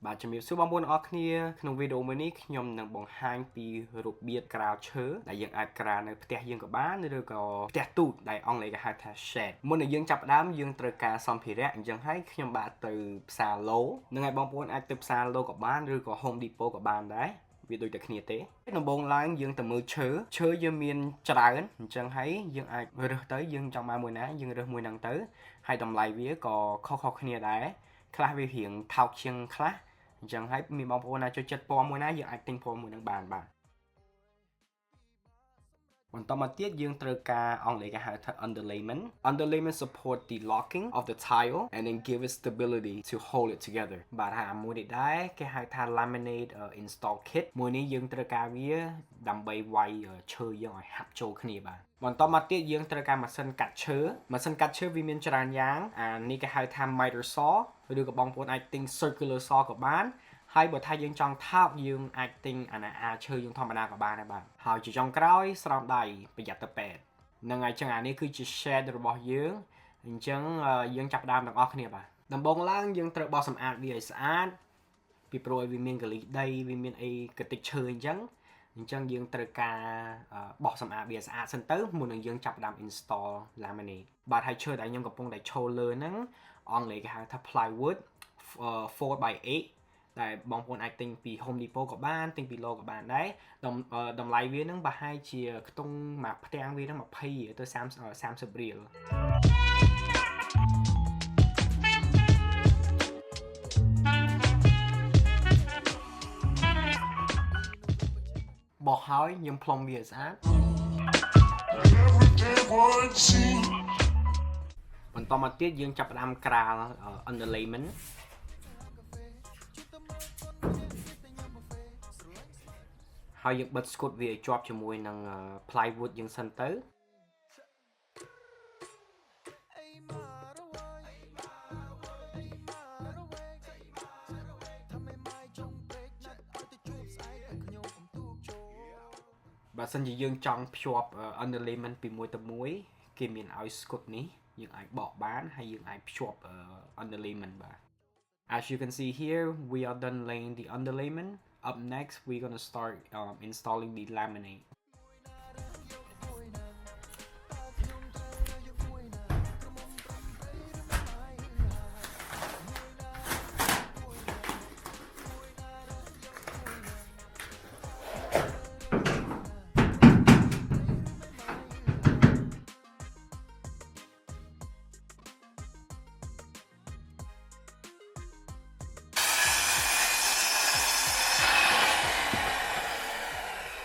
បាទជំរាបសួរបងប្អូនអរគ្នាក្នុងវីដេអូមួយនេះខ្ញុំនឹងបង្ហាញពីរបៀបក្រាលឈើដែលយើងអាចក្រាលនៅផ្ទះយើងក៏បានឬក៏ផ្ទះទូចដែលអង់គ្លេសគេហៅថា shed មុននឹងយើងចាប់ផ្ដើមយើងត្រូវការសម្ភារៈអញ្ចឹងហើយខ្ញុំបាទទៅផ្សារឡូនឹងឲ្យបងប្អូនអាចទៅផ្សារឡូក៏បានឬក៏ Home Depot ក៏បានដែរវាដូចតែគ្នាទេដំបូងឡើងយើងទៅមើលឈើយើងមានច្រើនអញ្ចឹងហើយយើងអាចរើសទៅយើងចង់បានមួយណាយើងរើសមួយហ្នឹងទៅហើយតម្លៃវាក៏ខុសៗគ្នាដែរខ្លះវារៀងថោកជាងខ្លះអញ្ចឹងហើយមានបងប្អូនណាចូលចិត្តពណ៌មួយណាយើងអាចទិញពណ៌មួយហ្នឹងបានបាទបន្តមកទៀតយើងត្រូវការអង់គ្លេសគេហៅថា underlayment support the locking of the tile and then give it stability to hold it together បាទហើយមួយនេះដែរគេហៅថា laminate install kit មួយនេះយើងត្រូវការវាដើម្បីវាយឈើយើងឲ្យហាប់ចូលគ្នាបាទបន្តមកទៀតយើងត្រូវការម៉ាស៊ីនកាត់ឈើវាមានច្រើនយ៉ាងអានេះគេហៅថា miter saw ឬក៏បងប្អូនអាចទិញ circular saw ក៏បានហើយបើថាយើងចង់ថោកយើងអាចទិញអាឈើយើងធម្មតាក៏បានដែរបាទហើយជាចុងក្រោយស្រោមដៃប្រយ័ត្នទៅពេទ្យហ្នឹងហើយចឹងអានេះគឺជា shed របស់យើងអញ្ចឹងយើងចាប់ផ្ដើមទាំងអស់គ្នាបាទដំបូងឡើងយើងត្រូវបោសសម្អាតវាឲ្យស្អាតពីព្រោះវាមានកលិះដីវាមានអីកតិចឈើអញ្ចឹងយើងត្រូវការបោសសម្អាតវាស្អាតសិនទៅមុននឹងយើងចាប់ផ្ដើម install laminate បាទហើយឈើដែលខ្ញុំកំពុងតែឈរលើហ្នឹងអង់គ្លេសគេហៅថា plywood 4x8តែបងប្អូនអាចទិញពី Home Depot ក៏បានទិញពី Lowe's ក៏បានដែរតម្លៃវានឹងប្រហែលជាខ្ទង់មួយផ្ទាំងវានឹង20ទៅ30រៀលបោះហើយយើងផ្លុំវាស្អាតបន្តមកទៀតយើងចាប់ផ្ដើមក្រាល underlaymentហើយយើងបិទស្គត់វាឲ្យជាប់ជាមួយនឹង plywood យើងសិនទៅបើសិនជាយើងចង់ភ្ជាប់ underlayment ពីមួយទៅមួយគេមានឲ្យស្គត់នេះយើងអាចបកបានហើយយើងអាចភ្ជាប់ underlayment បាទ As you can see here we are done laying the underlayment Up next, we're gonna start installing the laminate.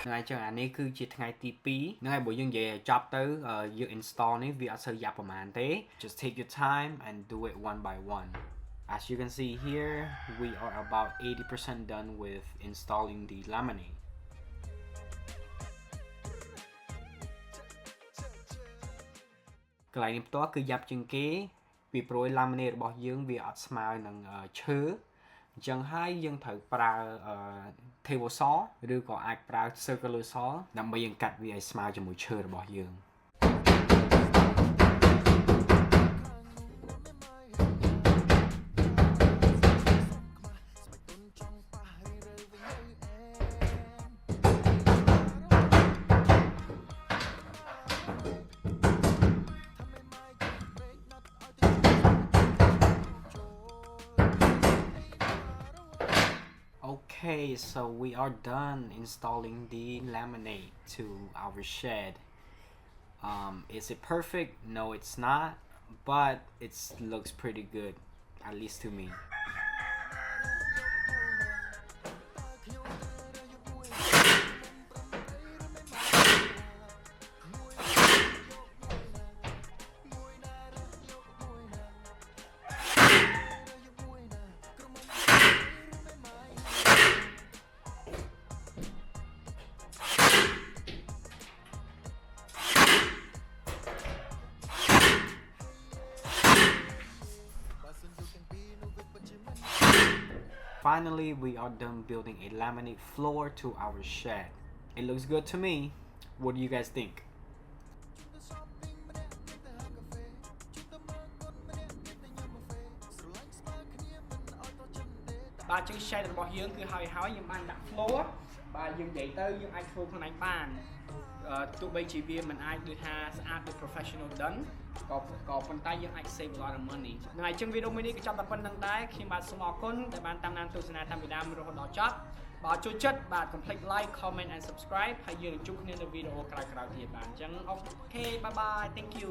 ថ្ងៃចឹងអានេះគឺជាថ្ងៃទី2ហ្នឹងហើយបើយើងនិយាយឲ្យចប់ទៅយើង install នេះវាអត់សូវយ៉ាប់ប្រហែលទេ Just take your time and do it one by one As you can see here we are about 80% done with installing the laminate កន្លែងនេះផ្ទាល់គឺយ៉ាប់ជាងគេពីព្រោះ laminate របស់យើងវាអត់ស្មើនឹងឈើអញ្ចឹងហើយយើងត្រូវប្រើtable saw ឬក៏អាចប្រើ circular saw ដើម្បីយើងកាត់វាឲ្យស្មើជាមួយឈើរបស់យើង Okay, so we are done installing the laminate to our shed. Is it perfect? No, it's not, but it looks pretty good, at least to me. Finally, we are done building a laminate floor to our shed. It looks good to me. What do you guys think? បាទជើង shade របស់យើងគឺហើយយើងបានដាក់ floor បាទយើងនិយាយទៅយើងអាចធ្វើខ្លួនឯងបានទោះបីជាវាមិនអាចដូចថាស្អាតដូច professional done ក៏ប៉ុន្តែយើងអាច save a lot of money ហ្នឹងហើយអញ្ចឹងវីដេអូមួយនេះក៏ចាប់តែប៉ុណ្្នឹងដែរខ្ញុំបាទសូមអរគុណដែលបានតាមដានទស្សនាតាមពីដើមរហូតដល់ចប់បាទចូលចិត្តបាទ complete like comment and subscribe ហើយយើងនឹងជួបគ្នានៅវីដេអូក្រោយៗទៀតបាទអញ្ចឹងអូខេ bye bye thank you